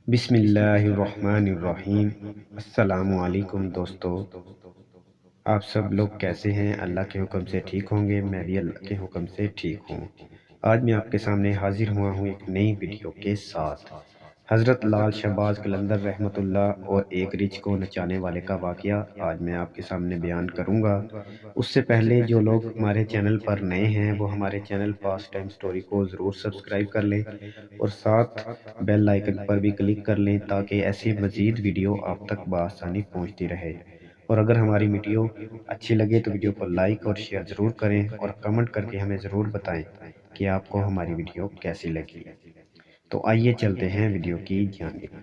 بسم اللہ الرحمن الرحیم۔ السلام علیکم دوستو، آپ سب لوگ کیسے ہیں؟ اللہ کے حکم سے ٹھیک ہوں گے، میں بھی اللہ کے حکم سے ٹھیک ہوں۔ آج میں آپ کے سامنے حاضر ہوا ہوں ایک نئی ویڈیو کے ساتھ۔ حضرت لال شہباز قلندر رحمۃ اللہ اور ایک رچھ کو نچانے والے کا واقعہ آج میں آپ کے سامنے بیان کروں گا۔ اس سے پہلے جو لوگ ہمارے چینل پر نئے ہیں وہ ہمارے چینل پاس ٹائم سٹوری کو ضرور سبسکرائب کر لیں اور ساتھ بیل آئیکن پر بھی کلک کر لیں تاکہ ایسی مزید ویڈیو آپ تک بآسانی پہنچتی رہے۔ اور اگر ہماری ویڈیو اچھی لگے تو ویڈیو کو لائک اور شیئر ضرور کریں اور کمنٹ کر کے ہمیں ضرور بتائیں کہ آپ کو ہماری ویڈیو کیسی لگی۔ تو آئیے چلتے ہیں ویڈیو کی جانب۔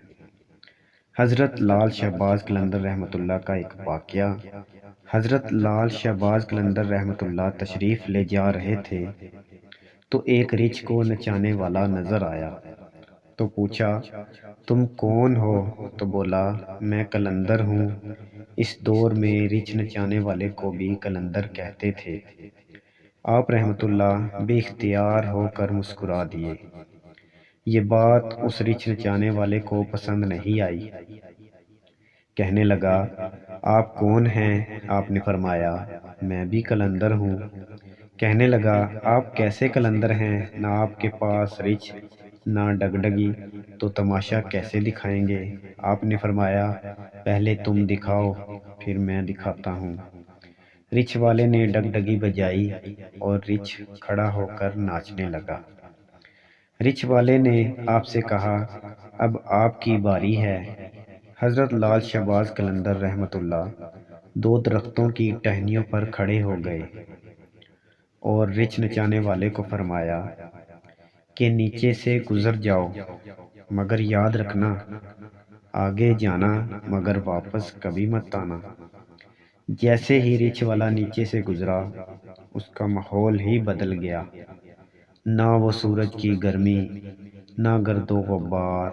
حضرت لال شہباز قلندر رحمۃ اللہ کا ایک واقعہ۔ حضرت لال شہباز قلندر رحمۃ اللہ تشریف لے جا رہے تھے تو ایک رچھ کو نچانے والا نظر آیا تو پوچھا، تم کون ہو؟ تو بولا، میں قلندر ہوں۔ اس دور میں رچھ نچانے والے کو بھی قلندر کہتے تھے۔ آپ رحمۃ اللہ بے اختیار ہو کر مسکرا دیے۔ یہ بات اس رچھ نچانے والے کو پسند نہیں آئی۔ کہنے لگا، آپ کون ہیں؟ آپ نے فرمایا، میں بھی قلندر ہوں۔ کہنے لگا، آپ کیسے قلندر ہیں؟ نہ آپ کے پاس رچھ نہ ڈگڈگی، تو تماشا کیسے دکھائیں گے؟ آپ نے فرمایا، پہلے تم دکھاؤ پھر میں دکھاتا ہوں۔ رچھ والے نے ڈگڈگی بجائی اور رچھ کھڑا ہو کر ناچنے لگا۔ رچھ والے نے آپ سے کہا، اب آپ کی باری ہے۔ حضرت لال شہباز قلندر رحمۃ اللہ دو درختوں کی ٹہنیوں پر کھڑے ہو گئے اور رچھ نچانے والے کو فرمایا کہ نیچے سے گزر جاؤ، مگر یاد رکھنا آگے جانا مگر واپس کبھی مت آنا۔ جیسے ہی رچھ والا نیچے سے گزرا اس کا ماحول ہی بدل گیا۔ نہ وہ سورج کی گرمی، نہ گرد و غبار،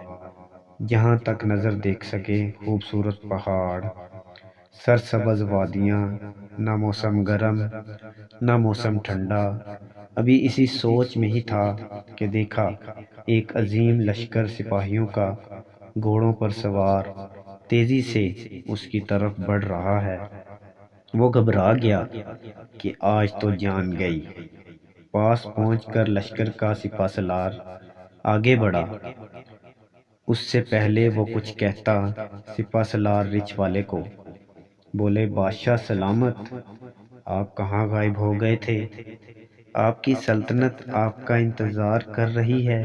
جہاں تک نظر دیکھ سکے خوبصورت پہاڑ، سرسبز وادیاں، نہ موسم گرم نہ موسم ٹھنڈا۔ ابھی اسی سوچ میں ہی تھا کہ دیکھا ایک عظیم لشکر سپاہیوں کا گھوڑوں پر سوار تیزی سے اس کی طرف بڑھ رہا ہے۔ وہ گھبرا گیا کہ آج تو جان گئی۔ پاس پہنچ کر لشکر کا سپہ سالار آگے بڑھا۔ اس سے پہلے وہ کچھ کہتا، سپہ سالار رچھ والے کو بولے، بادشاہ سلامت، آپ کہاں غائب ہو گئے تھے؟ آپ کی سلطنت آپ کا انتظار کر رہی ہے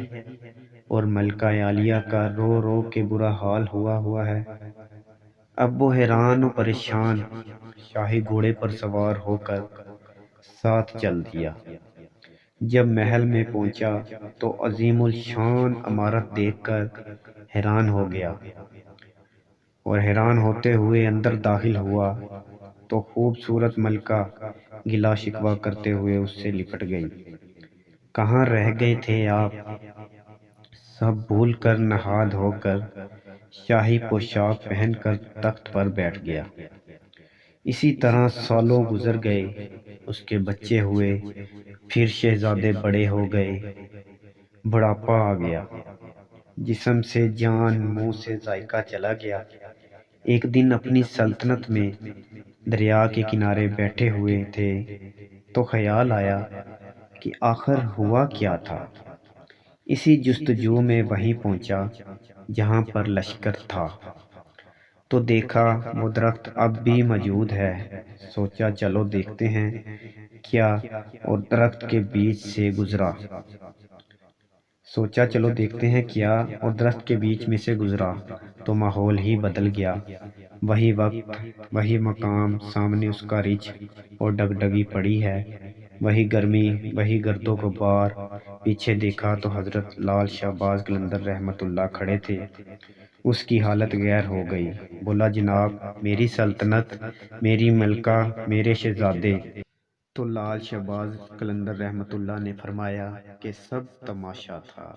اور ملکہ عالیہ کا رو رو کے برا حال ہوا ہے۔ اب وہ حیران و پریشان شاہی گھوڑے پر سوار ہو کر ساتھ چل دیا۔ جب محل میں پہنچا تو عظیم الشان عمارت دیکھ کر حیران ہو گیا اور حیران ہوتے ہوئے اندر داخل ہوا تو خوبصورت ملکہ گلا شکوہ کرتے ہوئے اس سے لپٹ گئی۔ کہاں رہ گئے تھے آپ؟ سب بھول کر نہا دھو کر شاہی پوشاک پہن کر تخت پر بیٹھ گیا۔ اسی طرح سالوں گزر گئے، اس کے بچے ہوئے، پھر شہزادے بڑے ہو گئے، بڑھاپا آ گیا، جسم سے جان، منہ سے ذائقہ چلا گیا۔ ایک دن اپنی سلطنت میں دریا کے کنارے بیٹھے ہوئے تھے تو خیال آیا کہ آخر ہوا کیا تھا۔ اسی جستجو میں وہیں پہنچا جہاں پر لشکر تھا تو دیکھا وہ درخت اب بھی موجود ہے۔ سوچا چلو دیکھتے ہیں کیا، اور درخت کے بیچ سے گزرا۔ میں سے گزرا تو ماحول ہی بدل گیا۔ وہی وقت، وہی مقام، سامنے اس کا رچھ اور ڈگڈگی پڑی ہے، وہی گرمی، وہی گرد و غبار۔ پیچھے دیکھا تو حضرت لال شہباز قلندر رحمۃ اللہ کھڑے تھے۔ اس کی حالت غیر ہو گئی۔ بولا، جناب، میری سلطنت، میری ملکہ، میرے شہزادے۔ تو لال شہباز قلندر رحمۃ اللہ نے فرمایا کہ سب تماشا تھا۔